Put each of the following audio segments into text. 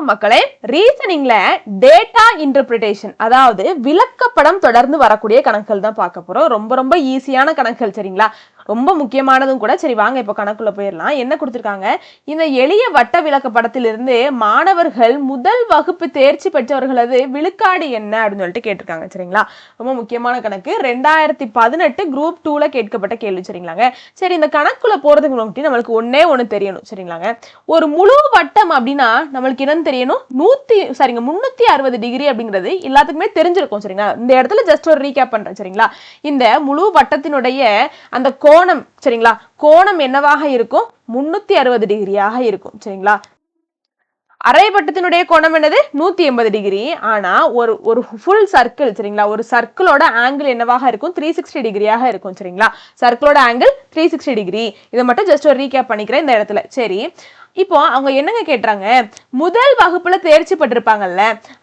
மக்களே, ரீசனிங்ல data interpretation அதாவது விளக்கப்படம் தொடர்ந்து வரக்கூடிய கணக்குகள் தான் பார்க்க போறோம். ரொம்ப ரொம்ப ஈஸியான கணக்குகள் சரிங்களா? ரொம்ப முக்கியமானதும் கூட. சரி வாங்க இப்போ கணக்குள்ள போயிடலாம். என்ன கொடுத்திருக்காங்க? இந்த எளிய வட்ட விளக்கப்படத்திலிருந்து மாணவர்கள் முதல் வகுப்பு தேர்ச்சி பெற்றவர்களது விழுக்காடு என்ன அப்படின்னு சொல்லிட்டு கேட்டிருக்காங்க சரிங்களா? ரொம்ப முக்கியமான கணக்கு. 2018 குரூப் 2ல கேட்கப்பட்ட கேள்வி சரிங்களாங்க. சரி இந்த கணக்குள்ள போறதுக்கு முன்னாடி நம்மளுக்கு ஒன்னே ஒண்ணு தெரியணும் சரிங்களாங்க. ஒரு முழு வட்டம் அப்படின்னா நம்மளுக்கு என்னன்னு தெரியணும்? 360 டிகிரி அப்படிங்கிறது எல்லாத்துக்குமே தெரிஞ்சிருக்கும் சரிங்களா? இந்த இடத்துல ஜஸ்ட் ஒரு ரீகேப் பண்றேன் சரிங்களா? இந்த முழு வட்டத்தினுடைய அந்த கோணம் சரிங்களா? கோணம் என்னவாக இருக்கும்? 360 டிகிரியாக இருக்கும் சரிங்களா? அரைவட்டத்தினுடைய கோணம் என்னது? 180 டிகிரி. ஆனா ஒரு ஃபுல் சர்க்கிள் சரிங்களா? ஒரு சர்க்கிளோட ஆங்கிள் என்னவாக இருக்கும்? 360 டிகிரியாக இருக்கும் சரிங்களா? சர்க்கிளோட ஆங்கிள் 360 டிகிரி. இதை மட்டும் ஜஸ்ட் ஒரு ரீகேப் பண்ணிக்கிறேன் இந்த இடத்துல. சரி இப்போ அவங்க என்னங்க கேட்டாங்க? முதல் வகுப்புல தேர்ச்சி பெற்றிருப்பாங்கல்ல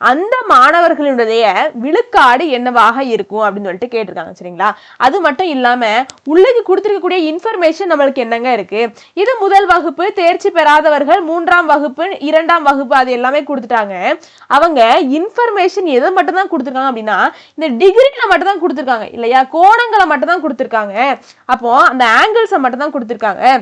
அந்த மாணவர்களுடைய விழுக்காடு என்னவாக இருக்கும் அப்படின்னு சொல்லிட்டு கேட்டிருக்காங்க சரிங்களா? அது மட்டும் இல்லாம உள்ளுக்கு கொடுத்திருக்கக்கூடிய இன்ஃபர்மேஷன் நம்மளுக்கு என்னங்க இருக்கு? இது முதல் வகுப்பு தேர்ச்சி பெறாதவர்கள் 3ஆம் வகுப்பு 2ஆம் வகுப்பு அது எல்லாமே கொடுத்துட்டாங்க. அவங்க இன்ஃபர்மேஷன் எதை மட்டும் தான் கொடுத்திருக்காங்க அப்படின்னா இந்த டிகிரில மட்டும் தான் கொடுத்திருக்காங்க இல்லையா? கோணங்களை மட்டும் தான் கொடுத்திருக்காங்க. அப்போ அந்த ஆங்கிள்ஸை மட்டும் தான் கொடுத்திருக்காங்க.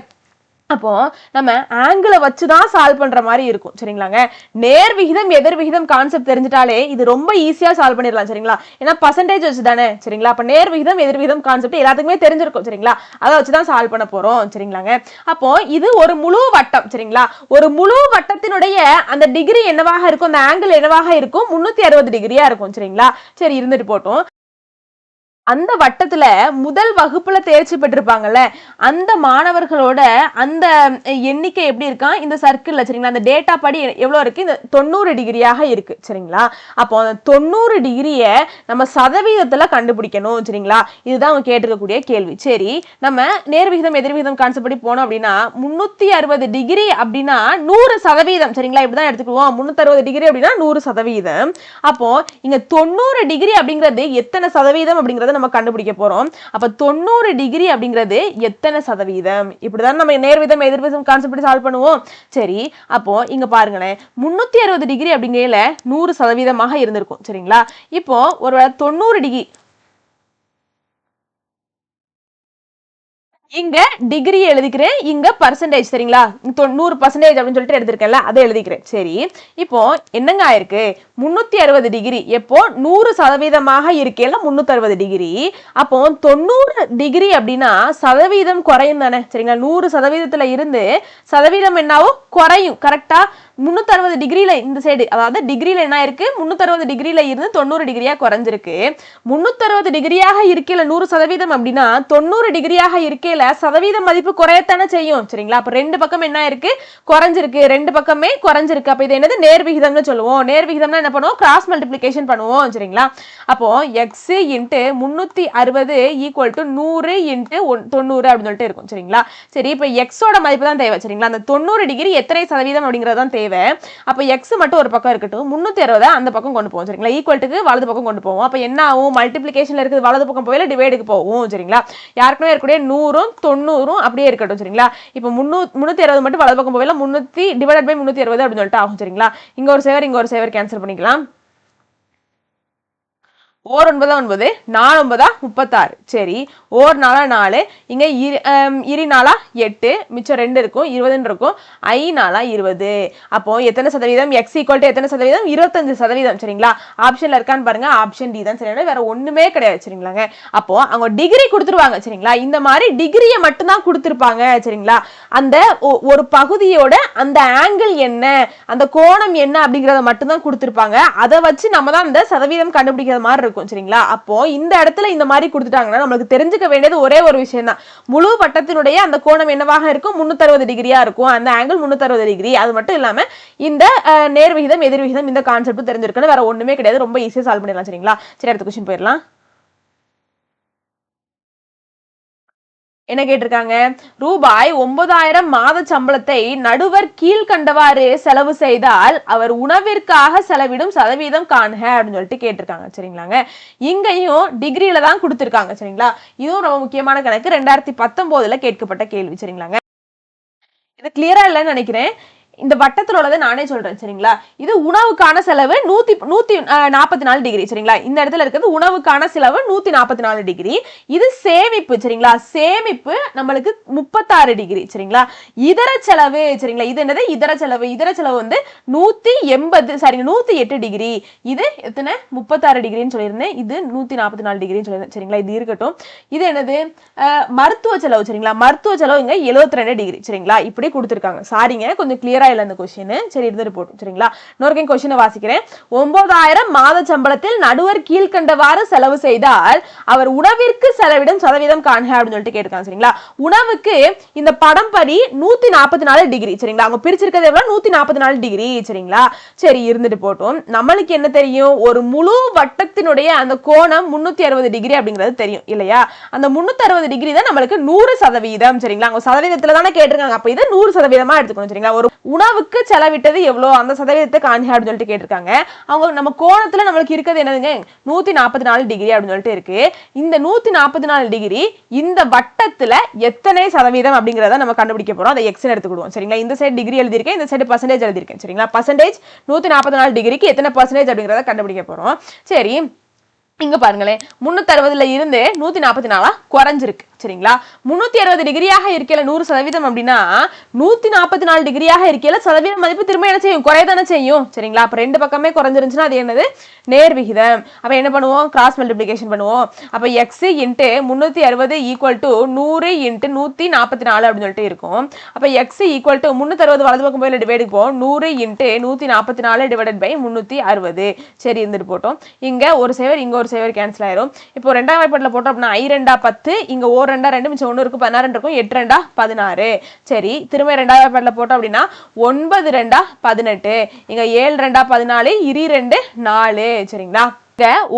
அப்போ நம்ம ஆங்கிளை வச்சுதான் சால்வ் பண்ற மாதிரி இருக்கும் சரிங்களாங்க. நேர் விகிதம் எதிர் விகிதம் கான்செப்ட் தெரிஞ்சிட்டாலே இது ரொம்ப ஈஸியா சால்வ் பண்ணிடலாம் சரிங்களா? ஏன்னா பர்சன்டேஜ் வச்சு தானே சரிங்களா? அப்ப நேர் விகிதம் எதிர் விகிதம் கான்செப்ட் எல்லாத்துக்குமே தெரிஞ்சிருக்கும் சரிங்களா? அதை வச்சுதான் சால்வ் பண்ண போறோம் சரிங்களாங்க. அப்போ இது ஒரு முழு வட்டம் சரிங்களா? ஒரு முழு வட்டத்தினுடைய அந்த டிகிரி என்னவாக இருக்கும்? அந்த ஆங்கிள் என்னவாக இருக்கும்? 360 டிகிரியா இருக்கும் சரிங்களா? சரி இருந்துட்டு போட்டோம். அந்த வட்டத்துல முதல் வகுப்புல தேர்ச்சி பெற்றிருப்பாங்கல்ல அந்த மாணவர்களோட அந்த எண்ணிக்கை எப்படி இருக்கா? இந்த சர்க்கிள்ல சரிங்களா? அந்த டேட்டா படி எவ்வளவு இருக்கு? இந்த 90 டிகிரியாக இருக்கு சரிங்களா? அப்போ அந்த 90 டிகிரிய நம்ம சதவீதத்துல கண்டுபிடிக்கணும் சரிங்களா? இதுதான் அவங்க கேட்டிருக்கக்கூடிய கேள்வி. சரி நம்ம நேர் விகிதம் எதிர் விகிதம் கான்செப்ட் படி போனோம் அப்படின்னா 360 டிகிரி அப்படின்னா 100% சரிங்களா? இப்படிதான் எடுத்துக்குவோம். 360 டிகிரி அப்படின்னா 100%. அப்போ இங்க 90 டிகிரி அப்படிங்கிறது எத்தனை சதவீதம் அப்படிங்கிறது நம்ம கண்டுபிடிக்க போறோம். அப்ப 90 டிகிரி அப்படிங்கிறது எத்தனை சதவீதம்? இப்படிதான் நம்ம நேர்விதம் எதிர்விதம் கான்செப்ட் சால்வ் பண்ணுவோம். சரி அப்போ இங்க பாருங்களேன் 360 டிகிரி அப்படிங்கிறதுல 100% இருந்திருக்கும் சரிங்களா? இப்போ ஒரு 90 டிகிரி இங்க டிகிரி எழுதிக்கிறேன், இங்க பர்சன்டேஜ் சரிங்களா? 100% அப்படின்னு சொல்லிட்டு எடுத்திருக்கேன்ல அதை எழுதிக்கிறேன். சரி இப்போ என்னங்க ஆயிருக்கு? 360 டிகிரி எப்போ 100% இருக்கேல 360 டிகிரி. அப்போ 90 டிகிரி அப்படின்னா சதவீதம் குறையும் தானே சரிங்களா? 100% இருந்து சதவீதம் என்னாவும் குறையும் கரெக்டா? 360 டிகிரில இந்த சைடு அதாவது டிகிரில என்ன இருக்கு? 360 டிகிரில இருந்து 90 டிகிரியா குறைஞ்சிருக்கு. 360 டிகிரியாக இருக்கையில 100% அப்படின்னா 90 டிகிரியாக இருக்கையில சதவீத மதிப்பு குறையத்தானே செய்யும் சரிங்களா? அப்ப ரெண்டு பக்கம் என்ன இருக்கு? குறைஞ்சிருக்கு. ரெண்டு பக்கமே குறைஞ்சிருக்கு. அப்ப இது என்னது? நேர் விகிதம்னு சொல்லுவோம். நேர் விகிதம்னா என்ன பண்ணுவோம்? கிராஸ் மல்டிப்ளிகேஷன் பண்ணுவோம் சரிங்களா? அப்போ x into 360 equal to 100 into 90 அப்படின்னு சொல்லிட்டு இருக்கும் சரிங்களா? சரி இப்ப எக்ஸோட மதிப்பு தான் தேவை சரிங்களா? அந்த 90 டிகிரி எத்தனை சதவீதம் அப்படிங்கிறது தான் தேவை. அப்ப எக்ஸ் மட்டும் ஒரு பக்கம் இருக்கட்டும். 360 அந்த பக்கம் கொண்டு போவோம் சரிங்களா? ஈக்குவல்ட்டுக்கு வலது பக்கம் கொண்டு போவோம். அப்ப என்ன ஆகும்? மல்டிப்ளிகேஷன்ல இருக்குது வலது பக்கம் போயில டிவைடுக்கு போவோம் சரிங்களா? யாருக்குமே இருக்கக்கூடிய 100 90 அப்படியே இருக்கட்டும் சரிங்களா? இப்ப 360 மட்டும் வலது பக்கம் போயில 300 டிவைடட் பை 360 அப்படின்னு சொல்லிட்டு ஆகும் சரிங்களா? இங்க ஒரு சேவர் இங்க ஒரு சேவர் கேன்சல் பண்ணிக்கலாம். 9 9 4 9 36 சரி 1 4 4 இங்க இரு 4 8 மிச்சம் 2 இருக்கும் 20 இருக்கும் I 4 20. அப்போ எத்தனை சதவீதம்? x ஈக்குவல் டு எத்தனை சதவீதம்? 25% சரிங்களா? ஆப்ஷன்ல இருக்கான்னு பாருங்க. ஆப்ஷன் டி தான் சரிங்களா? வேற ஒண்ணுமே கிடையாது சரிங்களாங்க. அப்போ அவங்க டிகிரி கொடுத்துருவாங்க சரிங்களா? இந்த மாதிரி டிகிரியை மட்டும் தான் கொடுத்துருப்பாங்க சரிங்களா? அந்த ஒரு பகுதியோட அந்த ஆங்கிள் என்ன அந்த கோணம் என்ன அப்படிங்கறத மட்டும் தான் கொடுத்துருப்பாங்க. அதை வச்சு நம்ம தான் அந்த சதவீதம் கண்டுபிடிக்கிற மாதிரி இருக்கும் சரிங்களா? அப்போ இந்த இடத்துல இந்த மாதிரி கொடுத்துட்டாங்கன்னா நமக்கு தெரிஞ்சுக்க வேண்டியது ஒரே ஒரு விஷயம் தான். முழு வட்டத்தினுடைய அந்த கோணம் என்னவாக இருக்கும்? 360 டிகிரியா இருக்கும். அந்த ஆங்கிள் 360 டிகிரி. அது மட்டும் இல்லாம இந்த நேர் விகிதம் எதிர் விகிதம் இந்த கான்செப்ட் தெரிஞ்சிருக்கணும். வேற ஒண்ணுமே கிடையாது. ரொம்ப ஈஸியா சால்வ் பண்ணிடலாம் சரிங்களா? சரி அடுத்த क्वेश्चन போயிடலாம். என்ன கேட்டிருக்காங்க? ரூபாய் 9000 மாத சம்பளத்தை நடுவர் கீழ்கண்டவாறு செலவு செய்தால் அவர் உணவிற்காக செலவிடும் சதவீதம் காண்க அப்படின்னு சொல்லிட்டு கேட்டிருக்காங்க சரிங்களாங்க. இங்கேயும் டிகிரியில தான் கொடுத்திருக்காங்க சரிங்களா? இதுவும் ரொம்ப முக்கியமான கணக்கு. 2019ல கேட்கப்பட்ட கேள்வி சரிங்களாங்க. இது கிளியரா இல்லைன்னு நினைக்கிறேன். இந்த வட்டத்தில் உள்ளதை நானே சொல்றேன் சரிங்களா. இது உணவுக்கான செலவு 144 டிகிரி சரிங்களா. இந்த இடத்துல இருக்கிறது உணவுக்கான செலவு 144 டிகிரி. இது சேமிப்பு சரிங்களா. சேமிப்பு நம்மளுக்கு 36 டிகிரி சரிங்களா. இதர செலவு சரிங்களா. இது என்னது இதர செலவு. இதர செலவு வந்து 108 டிகிரி. இது எத்தனை 36 டிகிரின்னு சொல்லியிருந்தேன். இது 144 டிகிரின்னு சொல்லியிருந்தேன் சரிங்களா. இது இருக்கட்டும். இது என்னது மருத்துவ செலவு சரிங்களா. மருத்துவ செலவு இங்க 72 டிகிரி சரிங்களா. இப்படி கொடுத்துருக்காங்க. சாரிங்க கொஞ்சம் கிளியரா இல்ல இந்த क्वेश्चन. சரி இருந்துட்டு போட்டும் சரிங்களா. இன்னொரு क्वेश्चन வாசிக்கிறேன். 9000 மாத சம்பளத்தில் நடுவர் கீழ்க்கண்டவாறு செலவு செய்தால் அவர் உணவிற்கு செலவிடும் சதவீதம் காண்க அப்படின்னு சொல்லிட்டு கேட்காங்க சரிங்களா. உணவுக்கு இந்த படம் படி 144 டிகிரி சரிங்களா. அவங்க பிரிச்சிருக்கிறது எவ்வளவு 144 டிகிரி சரிங்களா. சரி இருந்துட்டு போட்டும். நம்மளுக்கு என்ன தெரியும், ஒரு முழு வட்டத்தினுடைய அந்த கோணம் 360 டிகிரி அப்படிங்கிறது தெரியும் இல்லையா. அந்த 360 டிகிரி தான் நம்மளுக்கு 100% சரிங்களா. அவங்க சதவீதத்துல தானே கேட்டிருக்காங்க. அப்ப இதை 100% எடுத்துக்கணும் சரிங்களா. ஒரு உணவுக்கு செலவிட்டது எவ்வளோ அந்த சதவீதத்தை காண்க அப்படின்னு சொல்லிட்டு கேட்டிருக்காங்க. அவங்க நம்ம கோணத்துல நம்மளுக்கு இருக்கிறது என்னதுங்க 144 டிகிரி அப்படின்னு சொல்லிட்டு இருக்கு. இந்த 144 டிகிரி இந்த வட்டத்துல எத்தனை சதவீதம் அப்படிங்கறத நம்ம கண்டுபிடிக்க போறோம். அதை எக்ஸ் எடுத்துக்கிடுவோம் சரிங்களா. இந்த சைடு டிகிரி எழுதியிருக்கேன், இந்த சைடு பர்சன்டேஜ் எழுதியிருக்கேன் சரிங்களா. பர்சன்டேஜ் 144 டிகிரிக்கு எத்தனை பர்சன்டேஜ் அப்படிங்கறத கண்டுபிடிக்க போறோம். சரி இங்க பாருங்களேன் 360ல இருந்து 144 குறைஞ்சிருக்கு சரிங்களா. 360 டிகிரியாக இருக்கல 100% அப்படின்னா 144 டிகிரியாக இருக்கல சதவீத மதிப்பு திரும்ப என்ன செய்யும், குறையதானே செய்யும் சரிங்களா. அப்ப ரெண்டு பக்கமே குறைஞ்சிருந்துச்சுன்னா அது என்னது நேர் விகிதம். அப்ப என்ன பண்ணுவோம், கிராஸ் மல்டிப்ளிகேஷன் பண்ணுவோம். அப்ப x into 360 equal to 100 into 144 அப்படின்னு சொல்லிட்டு இருக்கும். அப்ப x ஈக்குவல் டு 360 வலது பக்கம் போய் டிவைடுக்கு போவோம். 100 இன்ட்டு 144 டிவைடட் பை 360 சரி இருந்துட்டு போட்டோம். இங்க ஒரு சேவர் இங்க ஒரு சேவர் கேன்சல் ஆயிரும். இப்போ ரெண்டாம் வாய்ப்பாட்டில் போட்டோம் அப்படின்னா i 2 10 இங்க ஓ 2 2 மிச்சம் 1 இருக்கு 16 இருக்கும் 8 2 16 சரி திரும்ப ரெண்டாம் வாய்ப்பாட்டில் போட்டோம் அப்படின்னா 9 2 18 இங்க 7 2 14 இரு 2 4 சரிங்களா.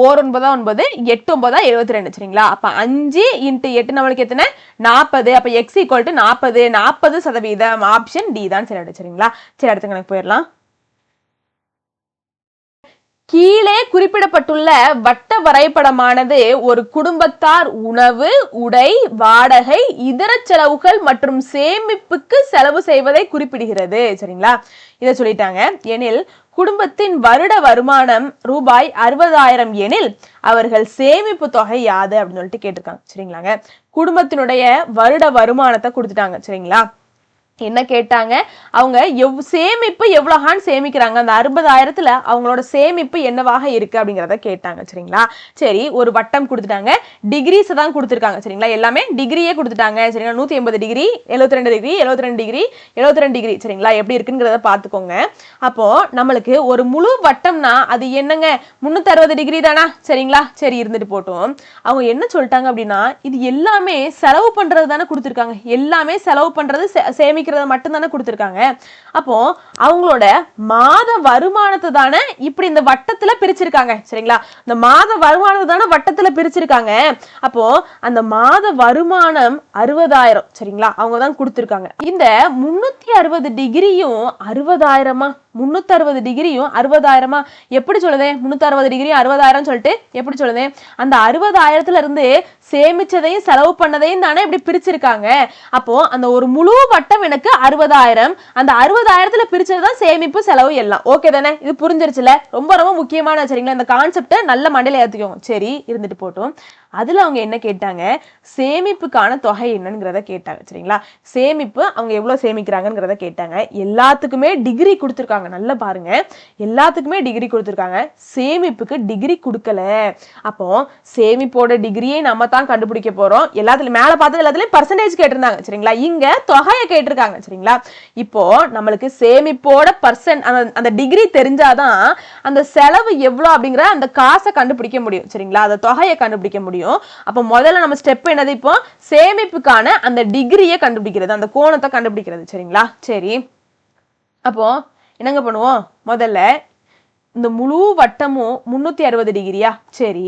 ஓர் 9 9 8 9 72 சரிங்களா. அப்ப 5 இன்ட்டு 8 நம்மளுக்கு எத்தனை 40. அப்ப x equal to 40% option d தான் சரிங்களா. சரி அடுத்த கணக்கு போயிடலாம். கீழே குறிப்பிடப்பட்டுள்ள வட்ட வரைபடமானது ஒரு குடும்பத்தார் உணவு, உடை, வாடகை, இதர செலவுகள் மற்றும் சேமிப்புக்கு செலவு செய்வதை குறிப்பிடுகிறது சரிங்களா. இதை சொல்லிட்டாங்க. எனில் குடும்பத்தின் வருட வருமானம் ரூபாய் 60,000 எனில் அவர்கள் சேமிப்பு தொகை யாது அப்படின்னு சொல்லிட்டு கேட்டிருக்காங்க சரிங்களாங்க. குடும்பத்தினுடைய வருட வருமானத்தை கொடுத்துட்டாங்க சரிங்களா. என்ன கேட்டாங்க, அவங்க சேமிப்பு எவ்வளவுகான் சேமிக்கிறாங்க, அந்த 60,000த்துல அவங்களோட சேமிப்பு என்னவாக இருக்கு அப்படிங்கறத கேட்டாங்க சரிங்களா. சரி ஒரு வட்டம் கொடுத்துட்டாங்க, டிகிரிஸ் தான் கொடுத்துருக்காங்க சரிங்களா. எல்லாமே டிகிரியே கொடுத்துட்டாங்க சரிங்களா. 180 டிகிரி 72 டிகிரி 72 டிகிரி 72 டிகிரி சரிங்களா. எப்படி இருக்குங்கிறத பாத்துக்கோங்க. அப்போ நம்மளுக்கு ஒரு முழு வட்டம்னா அது என்னங்க 360 டிகிரி தானா சரிங்களா. சரி இருந்துட்டு போட்டோம். அவங்க என்ன சொல்லிட்டாங்க அப்படின்னா இது எல்லாமே செலவு பண்றது தானே கொடுத்துருக்காங்க. எல்லாமே செலவு பண்றது சேமிக்கிறது மட்டும் தானே கொடுத்திருக்காங்க. அப்போ அவங்களோட மாத வருமானத்தை தானே இப்படி இந்த வட்டத்துல பிரிச்சிருக்காங்க சரிங்களா. இந்த மாத வருமானத்தை தானே வட்டத்துல பிரிச்சிருக்காங்க. அப்போ அந்த மாத வருமானம் 60,000 சரிங்களா. அவங்க தான் கொடுத்திருக்காங்க. இந்த 360 டிகிரியும் 60,000 360 டிகிரியும் 60,000 எப்படி சொல்லுது, 360 டிகிரியும் 60,000 சொல்லிட்டு எப்படி சொல்லுது, அந்த 60,000த்துல இருந்து சேமிச்சதையும் செலவு பண்ணதையும் தானே இப்படி பிரிச்சிருக்காங்க. அப்போ அந்த ஒரு முழு வட்டம் எனக்கு 60,000, அந்த 60,000த்துல பிரிச்சதுதான் சேமிப்பு செலவு எல்லாம். ஓகே தானே, இது புரிஞ்சிருச்சுல. ரொம்ப ரொம்ப முக்கியமான சரிங்களா. இந்த கான்செப்டை நல்ல மண்டையில ஏத்துக்கோங்க. சரி இருந்துட்டு போட்டோம். அதுல அவங்க என்ன கேட்டாங்க, சேமிப்புக்கான தொகை என்னங்கிறத கேட்டாங்க சரிங்களா. சேமிப்பு அவங்க எவ்வளவு சேமிக்கிறாங்கிறத கேட்டாங்க. எல்லாத்துக்குமே டிகிரி கொடுத்துருக்காங்க. நல்லா பாருங்க, எல்லாத்துக்குமே டிகிரி கொடுத்துருக்காங்க, சேமிப்புக்கு டிகிரி கொடுக்கல. அப்போ சேமிப்போட டிகிரியை நம்ம தான் கண்டுபிடிக்க போறோம். எல்லாத்துலயும் மேல பார்த்தது எல்லாத்துலயும் பர்சன்டேஜ் கேட்டிருந்தாங்க சரிங்களா. இங்க தொகையை கேட்டிருக்காங்க சரிங்களா. இப்போ நம்மளுக்கு சேமிப்போட அந்த டிகிரி தெரிஞ்சாதான் அந்த செலவு எவ்வளவு அப்படிங்கிற அந்த காசை கண்டுபிடிக்க முடியும் சரிங்களா. அந்த தொகையை கண்டுபிடிக்க முடியும். அப்ப முதல்ல நம்ம ஸ்டெப் என்னது, இப்போ சேமிப்புக்கான அந்த டிகிரியை கண்டுபிடிக்கிறது, அந்த கோணத்தை கண்டுபிடிக்கிறது சரிங்களா. சரி அப்போ என்னங்க பண்ணுவோம், முதல்ல இந்த முழு வட்டமும் 360 டிகிரியா. சரி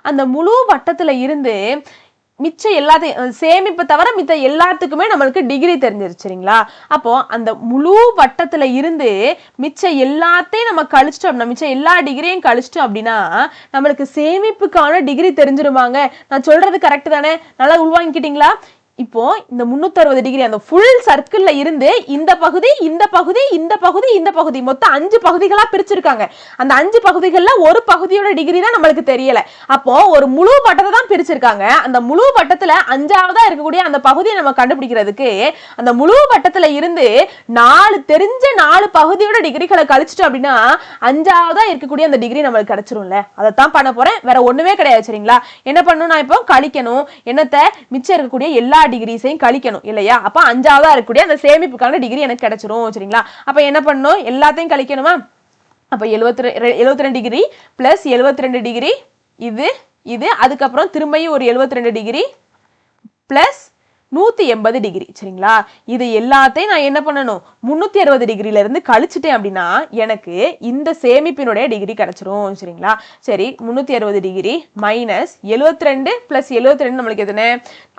அந்த முழு வட்டத்துல இருந்து மிச்சம் எல்லாத்தையும் சேமிப்பு தவிர மித்த எல்லாத்துக்குமே நம்மளுக்கு டிகிரி தெரிஞ்சிருச்சு சரிங்களா. அப்போ அந்த முழு வட்டத்துல இருந்து மிச்சம் எல்லாத்தையும் நம்ம கழிச்சிட்டோம், மிச்சம் எல்லா டிகிரியும் கழிச்சிட்டோம் அப்படின்னா நம்மளுக்கு சேமிப்புக்கான டிகிரி தெரிஞ்சிருவாங்க. நான் சொல்றது கரெக்ட் தானே, நல்லா உள்வாங்கிக்கிட்டீங்களா. இப்போ இந்த 360 டிகிரி அந்த ஃபுல் சர்க்கிள்ல இருந்து இந்த பகுதி இந்த பகுதி இந்த பகுதி இந்த பகுதி மொத்தம் 5 பகுதிகளா பிரிச்சிருக்காங்க. அந்த 5 பகுதிகள்ல ஒரு பகுதியோட டிகிரி தான் நம்மளுக்கு தெரியல. அப்போ ஒரு முழு வட்டத்தை தான் பிரிச்சிருக்காங்க. அந்த முழு வட்டத்துல 5ஆவதா இருக்கக்கூடிய அந்த பகுதியை நம்ம கண்டுபிடிக்கிறதுக்கு அந்த முழு வட்டத்துல இருந்து 4 தெரிஞ்ச 4 பகுதியோட டிகிரிகளை கழிச்சிட்டோம் அப்படின்னா 5ஆவதா இருக்கக்கூடிய அந்த டிகிரி நம்மளுக்கு கிடைச்சிரும்ல. அதைத்தான் பண்ண போறேன், வேற ஒண்ணுமே கிடையாது. சரிங்களா? என்ன பண்ணணும், நான் இப்போ கழிக்கணும். என்னத்தை மிச்சம் இருக்கக்கூடிய எல்லா டிகிரிஸையும் கழிக்கணும் இல்லையா? அப்ப 5ஆவதா இருக்கக்கூடிய அந்த சேமிப்புக்கான டிகிரி எனக்கு கிடைச்சிரும். சரிங்களா? அப்ப என்ன பண்ணணும், எல்லாத்தையும் கழிக்கணுமா? அப்ப 72 டிகிரி பிளஸ் 72 டிகிரி இது இது அதுக்கப்புறம் திரும்பியும் ஒரு 72 டிகிரி பிளஸ் 180 டிகிரி. சரிங்களா? இது எல்லாத்தையும் நான் என்ன பண்ணணும், 360 டிகிரில இருந்து கழிச்சிட்டேன் அப்படின்னா எனக்கு இந்த சேமிப்பினுடைய டிகிரி கிடைச்சிரும். சரிங்களா? சரி, 360 டிகிரி மைனஸ் 72 பிளஸ் 72 நம்மளுக்கு எதுன்னு,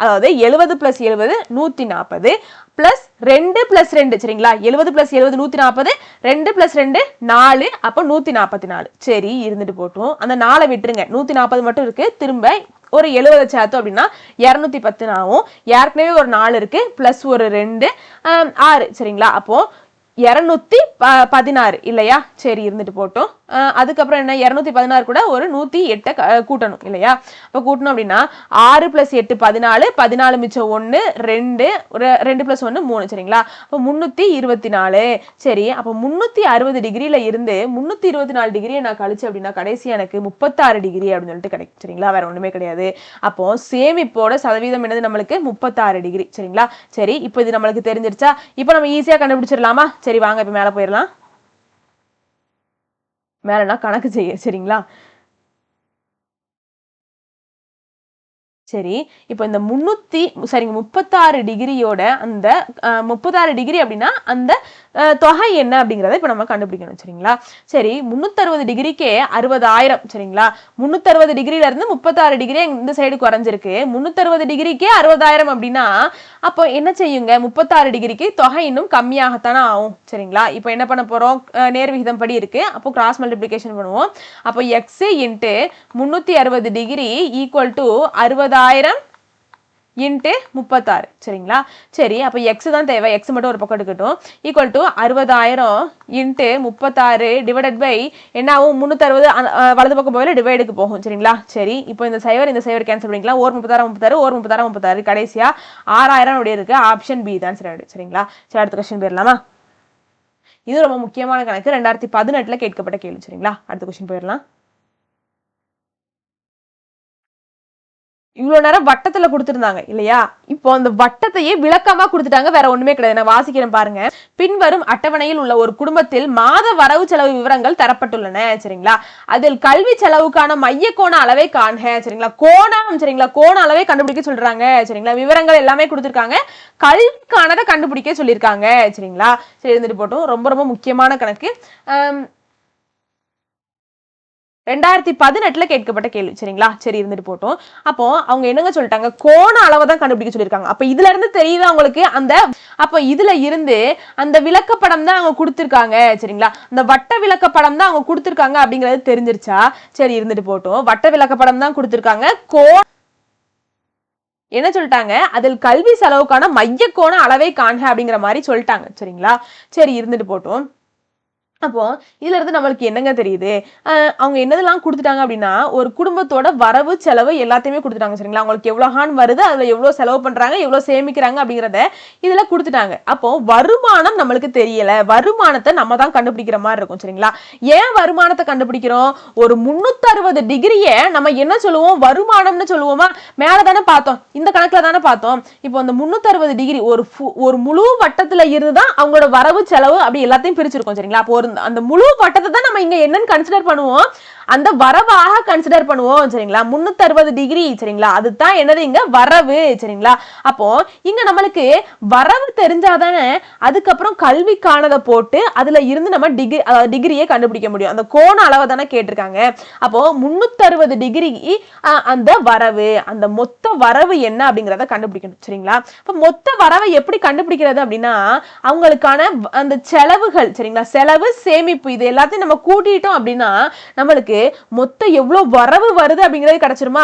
அதாவது 70 பிளஸ் 70 140 பிளஸ் 2 பிளஸ் 2. சரிங்களா? 70 பிளஸ் 70 140, 2 பிளஸ் 2 4, அப்போ 144. சரி, இருந்துட்டு போட்டும். அந்த 4 விட்டுருங்க, 140 மட்டும் இருக்கு. திரும்ப ஒரு 70 சேர்த்தோம் அப்படின்னா 210 ஆகும். ஏற்கனவே ஒரு 4 இருக்கு, பிளஸ் ஒரு 2 6. சரிங்களா? அப்போ 216 இல்லையா? சரி, இருந்துட்டு போட்டோம். அதுக்கப்புறம் என்ன, 216 கூட ஒரு 108 கூட்டணும் இல்லையா? அப்ப கூட்டணும் அப்படின்னா 6 பிளஸ் 8 14, 14 மிச்சம் 1 2, 2 பிளஸ் 1 3. சரிங்களா? அப்ப 324. சரி, அப்ப 360 டிகிரில இருந்து 324 டிகிரியை நான் கழிச்சு அப்படின்னா கடைசி எனக்கு 36 டிகிரி அப்படின்னு சொல்லிட்டு கிடைக்கும். சரிங்களா? வேற ஒண்ணுமே கிடையாது. அப்போ சேமிப்போட சதவீதம் என்னது நம்மளுக்கு 36 டிகிரி. சரிங்களா? சரி, இப்போ இது நம்மளுக்கு தெரிஞ்சிருச்சா? இப்போ நம்ம ஈஸியா கண்டுபிடிச்சிடலாமா? சரி, வாங்க இப்ப மேல போயிடலாம். மேலனா கணக்கு செய்ய. சரிங்களா? சரி, இப்போ இந்த 36 டிகிரியோட அந்த 36 டிகிரி அப்படின்னா அந்த தொகை என்ன அப்படிங்கறத இப்ப நம்ம கண்டுபிடிக்கணும். சரிங்களா? சரி, 360 டிகிரிக்கே 60,000. சரிங்களா? 360 டிகிரில இருந்து 36 டிகிரி இந்த சைடு குறைஞ்சிருக்கு. 360 டிகிரிக்கே 60,000 அப்படின்னா அப்போ என்ன செய்யுங்க, 36 டிகிரிக்கு தொகை இன்னும் கம்மியாகத்தானே ஆகும். சரிங்களா? இப்போ என்ன பண்ண போறோம், நேர் விகிதம் படி இருக்கு. அப்போ கிராஸ் மல்டிப்ளிகேஷன் பண்ணுவோம். அப்போ x into 360 degree equal to 60,000 into 36. சரிங்களா? சரி, அப்போ எக்ஸ் தான் தேவை, எக்ஸ் மட்டும் ஒரு பக்கம் எடுக்கட்டும். Equal to 60,000 into 36 divided by என்ன ஆகும், 360 வலது பக்கம் போகல டிவைடுக்கு போகும். சரிங்களா? சரி, இப்போ இந்த சைவர் கேன்சல் பண்ணிக்கலாம். ஒரு 36 36, ஒரு 36 36, கடைசியா 6000 அப்படி இருக்கு. ஆப்ஷன் பி தான் சரி. சரிங்களா? சரி, அடுத்த கொஸ்டின் போயிடலாமா? இது ரொம்ப முக்கியமான கணக்கு, 2018 கேட்கப்பட்ட கேள்வி. சரிங்களா? அடுத்த கொஸ்டின் போயிடலாம். இவ்வளவு நேரம் வட்டத்துல கொடுத்திருந்தாங்க இல்லையா? இப்போ அந்த வட்டத்தையே விளக்கமா கொடுத்துட்டாங்க, வேற ஒண்ணுமே கிடையாது. நான் வாசிக்கிறேன் பாருங்க. பின்வரும் அட்டவணையில் உள்ள ஒரு குடும்பத்தில் மாத வரவு செலவு விவரங்கள் தரப்பட்டுள்ளன. சரிங்களா? அதில் கல்வி செலவுக்கான மைய கோண அளவை காண்க. சரிங்களா? கோணம், சரிங்களா, கோண அளவை கண்டுபிடிக்க சொல்றாங்க. சரிங்களா? விவரங்கள் எல்லாமே கொடுத்திருக்காங்க, கல்விக்கானதை கண்டுபிடிக்க சொல்லியிருக்காங்க. சரிங்களா? சரி, இருந்துட்டு போட்டோம். ரொம்ப ரொம்ப முக்கியமான கணக்கு, 2018 கேட்கப்பட்ட கேள்வி. சரிங்களா? சரி, இருந்துட்டு போட்டோம். அப்போ அவங்க என்னங்க சொல்லிட்டாங்க, கோண அளவை தான் கண்டுபிடிக்க சொல்லியிருக்காங்க. அப்ப இதுல இருந்து தெரியுது அவங்களுக்கு அந்த, அப்ப இதுல இருந்து அந்த விளக்கப்படம் தான் அவங்க கொடுத்திருக்காங்க. சரிங்களா? அந்த வட்ட விளக்கப்படம் தான் அவங்க கொடுத்திருக்காங்க அப்படிங்கிறது தெரிஞ்சிருச்சா? சரி, இருந்துட்டு போட்டோம். வட்ட விளக்கப்படம் தான் கொடுத்திருக்காங்க. என்ன சொல்லிட்டாங்க, அதில் கல்வி செலவுக்கான மைய கோண அளவை காண்க அப்படிங்கிற மாதிரி சொல்லிட்டாங்க. சரிங்களா? சரி, இருந்துட்டு போட்டோம். அப்போ இதுல இருந்து நம்மளுக்கு என்னங்க தெரியுது, அவங்க என்னதெல்லாம் கொடுத்துட்டாங்க அப்படின்னா ஒரு குடும்பத்தோட வரவு செலவு எல்லாத்தையுமே கொடுத்துட்டாங்க. சரிங்களா? அவங்களுக்கு எவ்வளவு ஹான் வருது, அதுல எவ்வளவு செலவு பண்றாங்க, எவ்வளவு சேமிக்கிறாங்க அப்படிங்கறத இதுல கொடுத்துட்டாங்க. அப்போ வருமானம் நம்மளுக்கு தெரியல, வருமானத்தை நம்ம தான் கண்டுபிடிக்கிற மாதிரி இருக்கும். சரிங்களா? ஏன் வருமானத்தை கண்டுபிடிக்கிறோம், ஒரு 360 டிகிரிய நம்ம என்ன சொல்லுவோம், வருமானம்னு சொல்லுவோமா? மேலதானே பார்த்தோம், இந்த கணக்குல தானே பார்த்தோம். இப்போ அந்த 360 டிகிரி ஒரு முழு வட்டத்துல இருந்துதான் அவங்களோட வரவு செலவு அப்படி எல்லாத்தையும் பிரிச்சிருக்கோம். சரிங்களா? அப்போ அந்த முழு வட்டத்தை தான் நம்ம இங்க என்னன்னு கன்சிடர் பண்ணுவோம், அந்த வரவாக கன்சிடர் பண்ணுவோம். சரிங்களா? 360 டிகிரி. சரிங்களா? அதுதான் என்னது இங்க வரவு. சரிங்களா? அப்போ இங்க நம்மளுக்கு வரவு தெரிஞ்சாதானே அதுக்கப்புறம் கல்விக்கானதை போட்டு அதுல இருந்து நம்ம டிகிரியை கண்டுபிடிக்க முடியும். அந்த கோண அளவை தானே கேட்டிருக்காங்க. அப்போ 360 டிகிரி அந்த வரவு, அந்த மொத்த வரவு என்ன அப்படிங்கறத கண்டுபிடிக்கணும். சரிங்களா? அப்ப மொத்த வரவை எப்படி கண்டுபிடிக்கிறது அப்படின்னா அவங்களுக்கான அந்த செலவுகள், சரிங்களா, செலவு சேமிப்பு இது எல்லாத்தையும் நம்ம கூட்டிட்டோம் அப்படின்னா நம்மளுக்கு மொத்தம் எவ்வளவு வரவு வருது அப்படிங்கிறது கிடைச்சிருமா?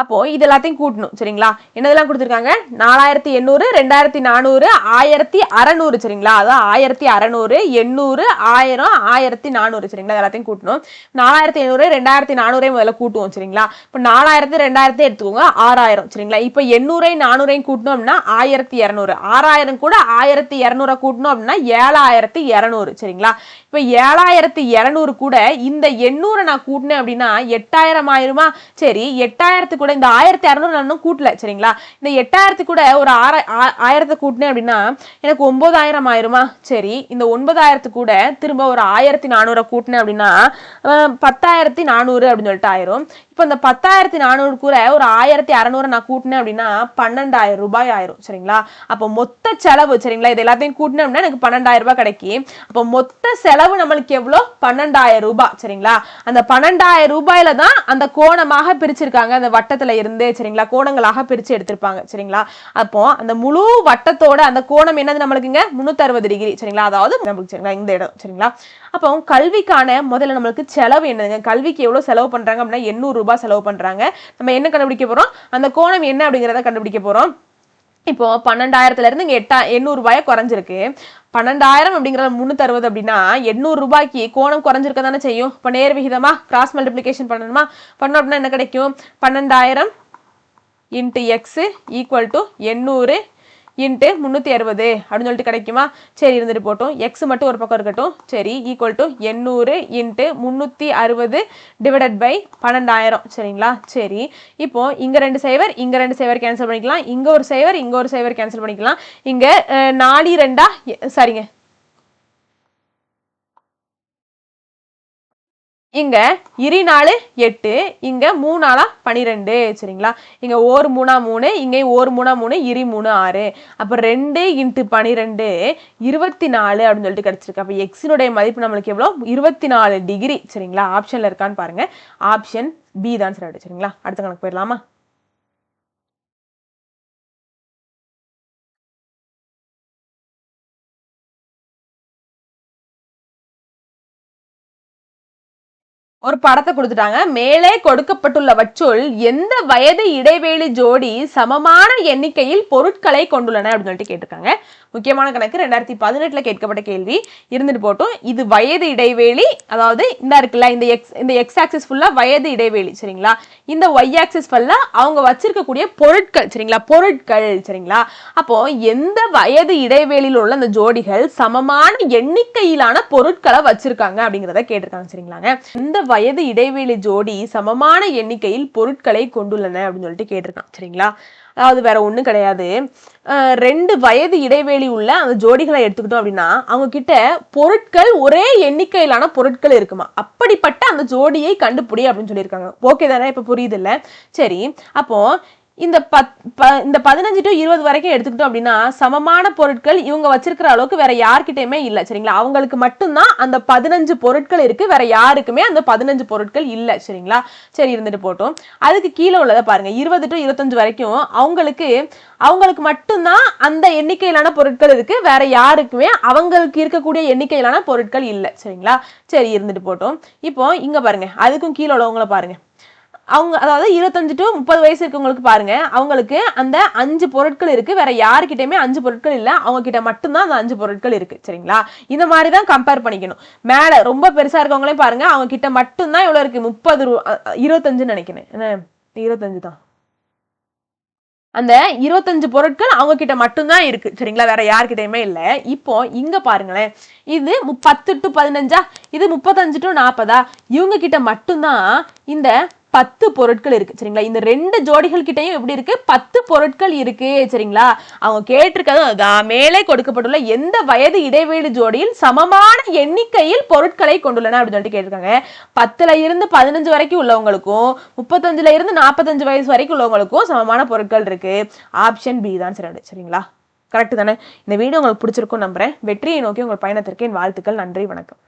அப்போ இது எல்லாத்தையும் கூட்டணும் சரிங்களா. என்னதெல்லாம் கொடுத்துருக்காங்க, 4800, 2400, 1600 சரிங்களா. அதான் 1600, 800, 1000, 1400 சரிங்களா. எல்லாத்தையும் கூட்டணும். 4800, 2400 முதல்ல கூட்டுவோம் சரிங்களா. இப்போ 4000, 2000 எடுத்துக்கோங்க, 6000 சரிங்களா. இப்போ 800, 400 கூட்டணும் அப்படின்னா 1200, 6000 கூட 1200 கூட்டணும் அப்படின்னா 7200 சரிங்களா. இப்போ 7200 கூட இந்த 800 நான் கூட்டினேன் அப்படின்னா 8000 ஆயிருமா. சரி, 8000 கூட இந்த 1600 நான் கூட்டல சரிங்களா. இந்த 8000 கூட ஒரு 1000 கூட்டினேன் அப்படின்னா எனக்கு 9000 ஆயிருமா. சரி, இந்த 9000 கூட திரும்ப ஒரு 1400 கூட்டினேன் அப்படின்னா 10400 அப்படின்னு சொல்லிட்டு ஆயிரும். இப்போ இந்த 10400 கூட ஒரு 1600 நான் கூட்டினேன் அப்படின்னா 12000 ரூபாய் ஆயிரும் சரிங்களா. அப்போ மொத்த செலவு சரிங்களா, இது எல்லாத்தையும் கூட்டினேன் அப்படின்னா எனக்கு 12000 ரூபாய் கிடைக்கும். அப்போ மொத்த செலவு நம்மளுக்கு எவ்வளோ, 12000 ரூபாய் சரிங்களா. அந்த 12000 ரூபாயில தான் அந்த கோணமாக பிரிச்சிருக்காங்க, அந்த வட்டத்துல இருந்து சரிங்களா, கோணங்களாக பிரிச்சு எடுத்திருப்பாங்க சரிங்களா. அப்போ அந்த முழு வட்டத்தோட அந்த கோணம் என்னது நம்மளுக்குங்க, 360 டிகிரி சரிங்களா. அதாவது நம்மளுக்கு சரிங்களா இந்த இடம் சரிங்களா. அப்போ கல்விக்கான முதல்ல நம்மளுக்கு செலவு என்னதுங்க, கல்விக்கு எவ்வளவு செலவு பண்றாங்க அப்படின்னா 800 ரூபாய் செலவு பண்றாங்க. நம்ம என்ன கண்டுபிடிக்க போறோம், அந்த கோணம் என்ன அப்படிங்கறத கண்டுபிடிக்க போறோம். இப்போ 12000 இருந்து இங்க 800 ரூபாய் குறைஞ்சிருக்கு. 12000 அப்படிங்கிற 360 அப்படின்னா 800 ரூபாய்க்கு கோணம் குறைஞ்சிருக்க தானே செய்யும். இப்போ நேர் விகிதமா கிராஸ் மல்டிபிளிகேஷன் பண்ணணுமா, பண்ணோம் அப்படின்னா என்ன கிடைக்கும், 12000 into X equal to 800 into 360 அப்படின்னு சொல்லிட்டு கிடைக்குமா. சரி, இருந்துட்டு போட்டோம், எக்ஸ் மட்டும் ஒரு பக்கம் இருக்கட்டும். சரி, equal to 800 into 360 divided by 12000 சரிங்களா. சரி, இப்போ இங்க 2 சைவர் இங்க 2 சைவர் கேன்சல் பண்ணிக்கலாம், இங்க ஒரு சைவர் இங்க ஒரு சைவர் கேன்சல் பண்ணிக்கலாம். இங்க 4 2 சரிங்க, இங்க 2 8, இங்க 3 12 சரிங்களா. இங்க 1 3 3, இங்க 1 3 3, 2 3 6. அப்ப 2 இன்ட்டு 12 24 அப்படின்னு சொல்லிட்டு கிடைச்சிருக்கு. அப்ப எக்ஸினுடைய மதிப்பு நம்மளுக்கு எவ்வளவு, 24 டிகிரி சரிங்களா. ஆப்ஷன்ல இருக்கான்னு பாருங்க, ஆப்ஷன் பி தான் சரிங்களா. அடுத்த கணக்கு போயிடலாமா. ஒரு படத்தை கொடுத்துட்டாங்க, மேலே கொடுக்கப்பட்டுள்ளவற்றுள் எந்த வயது இடைவெளி ஜோடி சமமான எண்ணிக்கையில் பொருட்களை கொண்டுள்ளன அப்படின்னு சொல்லிட்டு கேட்டிருக்காங்க. முக்கியமான கணக்கு, 2018 கேட்கப்பட்ட கேள்வி. இருந்துட்டு போட்டும், இது வயது இடைவெளி, அதாவது இந்த இருக்குல்ல இந்த எக்ஸ் ஆக்சிஸ் ஃபுல்லா வயது இடைவெளி சரிங்களா. இந்த ஒய் ஆக்சிஸ் ஃபுல்லா அவங்க வச்சிருக்கக்கூடிய பொருட்கள் சரிங்களா, பொருட்கள் சரிங்களா. அப்போ எந்த வயது இடைவெளியில் உள்ள அந்த ஜோடிகள் சமமான எண்ணிக்கையிலான பொருட்களை வச்சிருக்காங்க அப்படிங்கிறத கேட்டிருக்காங்க சரிங்களாங்க. எந்த வயது இடைவெளி ஜோடி சமமான எண்ணிக்கையில் பொருட்களை கொண்டுள்ளன அப்படின்னு சொல்லிட்டு கேட்டிருக்கான் சரிங்களா. அதாவது வேற ஒண்ணும் கிடையாது, 2 வயது இடைவெளி உள்ள அந்த ஜோடிகளை எடுத்துக்கிட்டோம் அப்படின்னா அவங்க கிட்ட பொருட்கள் ஒரே எண்ணிக்கையிலான பொருட்கள் இருக்குமா, அப்படிப்பட்ட அந்த ஜோடியை கண்டுபிடி அப்படின்னு சொல்லியிருக்காங்க. ஓகே தானே, இப்ப புரியுது இல்ல. சரி, அப்போ இந்த 15 to 20 வரைக்கும் எடுத்துக்கிட்டோம் அப்படின்னா சமமான பொருட்கள் இவங்க வச்சிருக்கிற அளவுக்கு வேற யார்கிட்டயுமே இல்ல சரிங்களா. அவங்களுக்கு மட்டும்தான் அந்த 15 பொருட்கள் இருக்கு, வேற யாருக்குமே அந்த 15 பொருட்கள் இல்ல சரிங்களா. சரி, இருந்துட்டு போட்டோம். அதுக்கு கீழே உள்ளதை பாருங்க, 20 to 25 வரைக்கும் அவங்களுக்கு மட்டும்தான் அந்த எண்ணிக்கையிலான பொருட்கள் இருக்கு, வேற யாருக்குமே அவங்களுக்கு இருக்கக்கூடிய எண்ணிக்கையிலான பொருட்கள் இல்ல சரிங்களா. சரி, இருந்துட்டு போட்டோம். இப்போ இங்க பாருங்க, அதுக்கும் கீழே உள்ளவங்களை பாருங்க, அவங்க அதாவது 25 to 30 வயசு இருக்கவங்களுக்கு பாருங்க, அவங்களுக்கு அந்த 5 பொருட்கள் இருக்கு, வேற யாருக்கிட்டயுமே 5 பொருட்கள் இல்ல, அவங்க கிட்ட மட்டும்தான் அந்த 5 பொருட்கள் இருக்கு சரிங்களா. இந்த மாதிரி தான் கம்பேர் பண்ணிக்கணும். மேல ரொம்ப பெருசா இருக்கவங்களையும் பாருங்க, அவங்க கிட்ட மட்டும்தான் எவ்வளவு இருக்கு, 25 நினைக்கிறேன், 25 தான். அந்த 25 பொருட்கள் அவங்க கிட்ட மட்டும்தான் இருக்கு சரிங்களா, வேற யார்கிட்டயுமே இல்ல. இப்போ இங்க பாருங்களேன், இது 10 to 15, இது 35 to 40, இவங்க கிட்ட மட்டும்தான் இந்த 10 பொருட்கள் இருக்கு சரிங்களா. இந்த 2 ஜோடிகள் கிட்டையும் எப்படி இருக்கு, 10 பொருட்கள் இருக்கு சரிங்களா. அவங்க கேட்டிருக்கிறது மேலே கொடுக்கப்பட்டுள்ள எந்த வயது இடைவெளி ஜோடியில் சமமான எண்ணிக்கையில் பொருட்களை கொண்டுள்ளன அப்படின்னு சொல்லிட்டு கேட்டிருக்காங்க. 10ல இருந்து 15 வரைக்கும் உள்ளவங்களுக்கும் 35ல இருந்து 45 வயசு வரைக்கும் உள்ளவங்களுக்கும் சமமான பொருட்கள் இருக்கு. ஆப்ஷன் பி தான் சரிங்களா. கரெக்ட் தானே. இந்த வீடியோ உங்களுக்கு பிடிச்சிருக்கும் நம்புறேன். வெற்றியை நோக்கி உங்கள் பயணத்திற்கு என் வாழ்த்துக்கள். நன்றி, வணக்கம்.